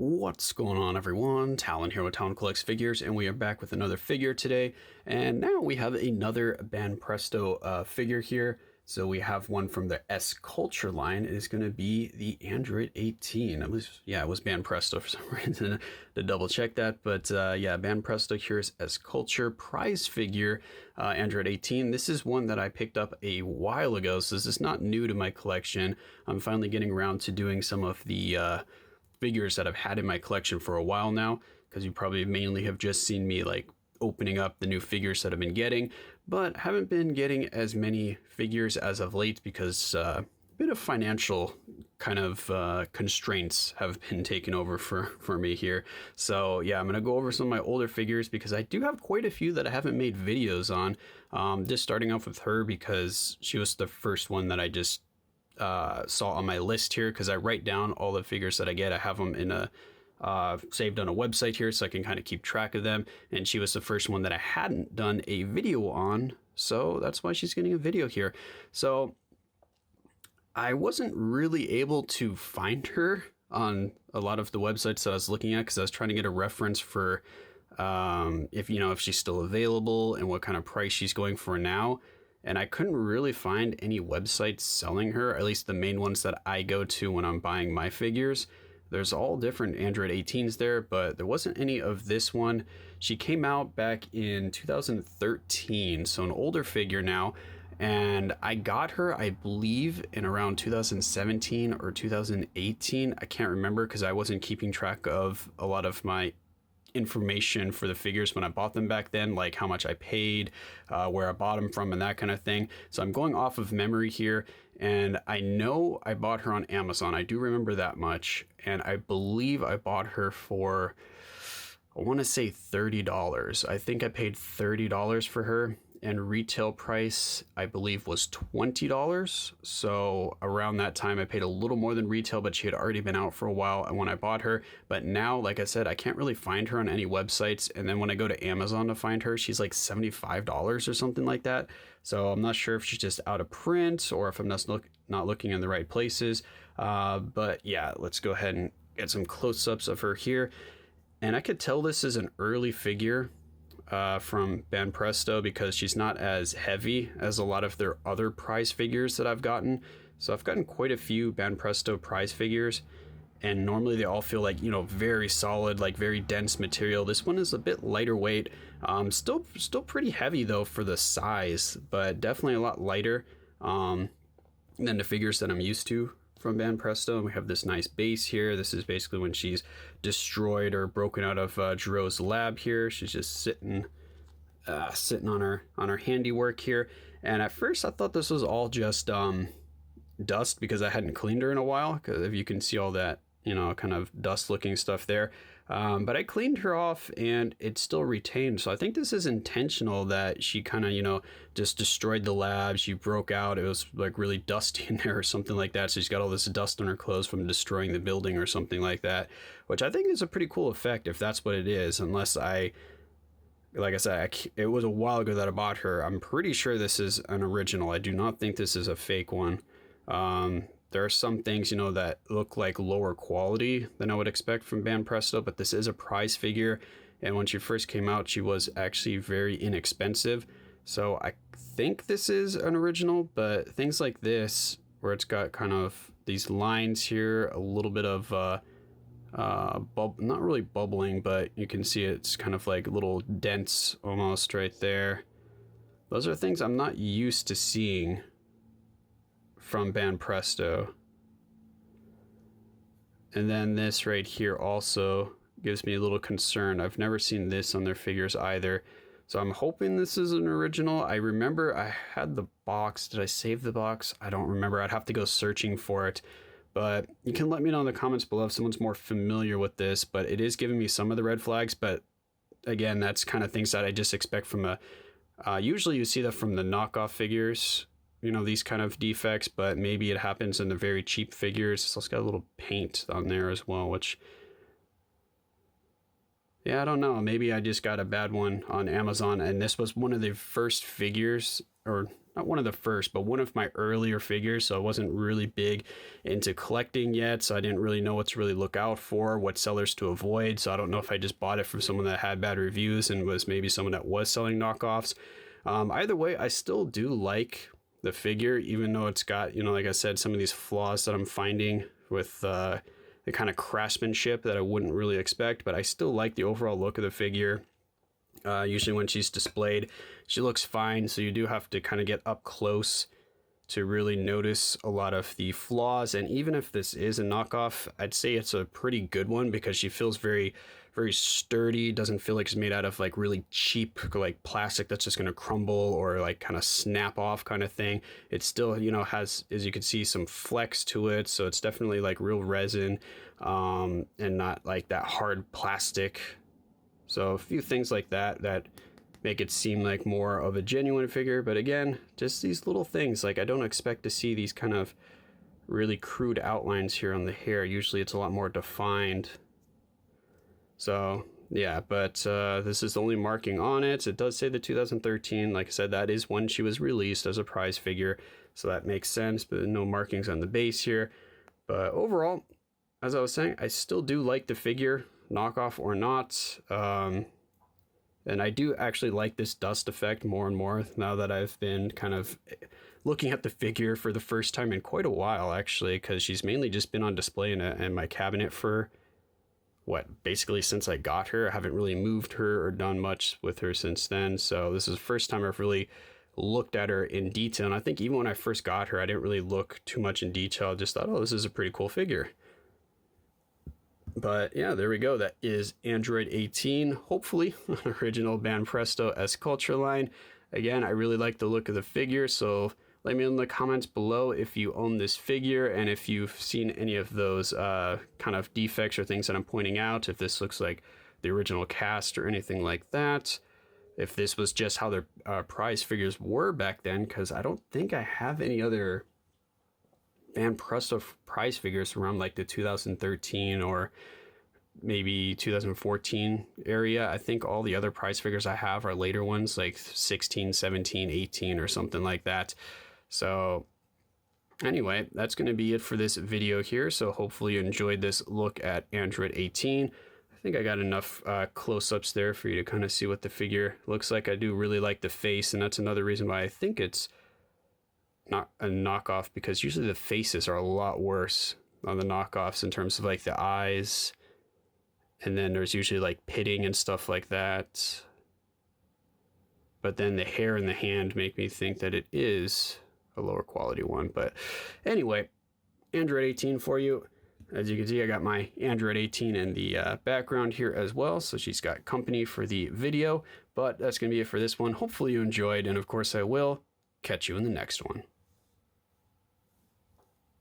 What's going on, everyone? Talon here with Talon Collects Figures, and we are back with another figure today. And now we have another Banpresto figure here. So we have one from the S Culture line. It is going to be the Android 18. It was Banpresto for some reason to double check that. But yeah, Banpresto here's S Culture prize figure, Android 18. This is one that I picked up a while ago, so this is not new to my collection. I'm finally getting around to doing some of the figures that I've had in my collection for a while now, because you probably mainly have just seen me like opening up the new figures that I've been getting, but haven't been getting as many figures as of late because a bit of financial kind of constraints have been taken over for me here. So yeah, I'm gonna go over some of my older figures because I do have quite a few that I haven't made videos on. Just starting off with her because she was the first one that I just saw on my list here, because I write down all the figures that I get. I have them in a saved on a website here so I can kind of keep track of them, and she was the first one that I hadn't done a video on, so that's why she's getting a video here. So I wasn't really able to find her on a lot of the websites that I was looking at, because I was trying to get a reference for if she's still available and what kind of price she's going for now. And I couldn't really find any websites selling her, at least the main ones that I go to when I'm buying my figures. There's all different Android 18s there, but there wasn't any of this one. She came out back in 2013, so an older figure now. And I got her, I believe, in around 2017 or 2018. I can't remember because I wasn't keeping track of a lot of my information for the figures when I bought them back then, like how much I paid, where I bought them from, and that kind of thing. So I'm going off of memory here, and I know I bought her on Amazon. I do remember that much, and I believe I bought her for, I want to say $30. I think I paid $30 for her, and retail price I believe was $20. So around that time I paid a little more than retail, but she had already been out for a while when I bought her. But now, like I said, I can't really find her on any websites, and then when I go to Amazon to find her, she's like $75 or something like that. So I'm not sure if she's just out of print or if I'm not looking in the right places. But yeah, let's go ahead and get some close-ups of her here. And I could tell this is an early figure from Banpresto, because she's not as heavy as a lot of their other prize figures that I've gotten. So I've gotten quite a few Banpresto prize figures, and normally they all feel like, very solid, like very dense material. This one is a bit lighter weight, still pretty heavy though for the size, but definitely a lot lighter than the figures that I'm used to from Banpresto. And we have this nice base here. This is basically when she's destroyed or broken out of Giroux's lab here. She's just sitting on her handiwork here. And at first I thought this was all just dust, because I hadn't cleaned her in a while, because if you can see all that kind of dust looking stuff there. But I cleaned her off and it still retained. So I think this is intentional, that she kind of, just destroyed the lab. She broke out. It was like really dusty in there or something like that. So she's got all this dust on her clothes from destroying the building or something like that, which I think is a pretty cool effect if that's what it is. Unless like I said, it was a while ago that I bought her. I'm pretty sure this is an original. I do not think this is a fake one. There are some things, that look like lower quality than I would expect from Banpresto, but this is a prize figure. And when she first came out, she was actually very inexpensive. So I think this is an original, but things like this, where it's got kind of these lines here, a little bit of, not really bubbling, but you can see it's kind of like little dents almost right there. Those are things I'm not used to seeing from Banpresto. And then this right here also gives me a little concern. I've never seen this on their figures either. So I'm hoping this is an original. I remember I had the box. Did I save the box? I don't remember. I'd have to go searching for it. But you can let me know in the comments below if someone's more familiar with this. But it is giving me some of the red flags. But again, that's kind of things that I just expect from usually you see that from the knockoff figures, these kind of defects, but maybe it happens in the very cheap figures. It's also got a little paint on there as well, which, yeah, I don't know. Maybe I just got a bad one on Amazon, and this was one of the first figures, or not one of the first, but one of my earlier figures. So I wasn't really big into collecting yet. So I didn't really know what to really look out for, what sellers to avoid. So I don't know if I just bought it from someone that had bad reviews and was maybe someone that was selling knockoffs. Either way, I still do like the figure, even though it's got, like I said, some of these flaws that I'm finding with the kind of craftsmanship that I wouldn't really expect, but I still like the overall look of the figure. Usually when she's displayed, she looks fine, so you do have to kind of get up close to really notice a lot of the flaws. And even if this is a knockoff, I'd say it's a pretty good one because she feels very, very sturdy. Doesn't feel like it's made out of like really cheap like plastic that's just going to crumble or like kind of snap off kind of thing. It still, has, as you can see, some flex to it. So it's definitely like real resin, and not like that hard plastic. So a few things like that make it seem like more of a genuine figure. But again, just these little things, like I don't expect to see these kind of really crude outlines here on the hair. Usually it's a lot more defined. So yeah, but this is the only marking on it. It does say the 2013. Like I said, that is when she was released as a prize figure. So that makes sense, but no markings on the base here. But overall, as I was saying, I still do like the figure, knockoff or not. And I do actually like this dust effect more and more now that I've been kind of looking at the figure for the first time in quite a while, actually, because she's mainly just been on display in my cabinet for basically since I got her. I haven't really moved her or done much with her since then. So this is the first time I've really looked at her in detail. And I think even when I first got her, I didn't really look too much in detail. I just thought, oh, this is a pretty cool figure. But yeah, there we go. That is Android 18, hopefully original Banpresto S Culture line. Again, I really like the look of the figure, so let me know in the comments below if you own this figure and if you've seen any of those kind of defects or things that I'm pointing out, if this looks like the original cast or anything like that. If this was just how their prize figures were back then, because I don't think I have any other Banpresto prize figures around like the 2013 or maybe 2014 area. I think all the other prize figures I have are later ones, like 16, 17, 18 or something like that. So anyway, that's going to be it for this video here. So hopefully you enjoyed this look at Android 18. I think I got enough close-ups there for you to kind of see what the figure looks like. I do really like the face, and that's another reason why I think it's not a knockoff, because usually the faces are a lot worse on the knockoffs in terms of like the eyes, and then there's usually like pitting and stuff like that. But then the hair and the hand make me think that it is a lower quality one. But anyway, Android 18 for you. As you can see, I got my Android 18 in the background here as well, so she's got company for the video. But that's going to be it for this one. Hopefully you enjoyed, and of course I will catch you in the next one.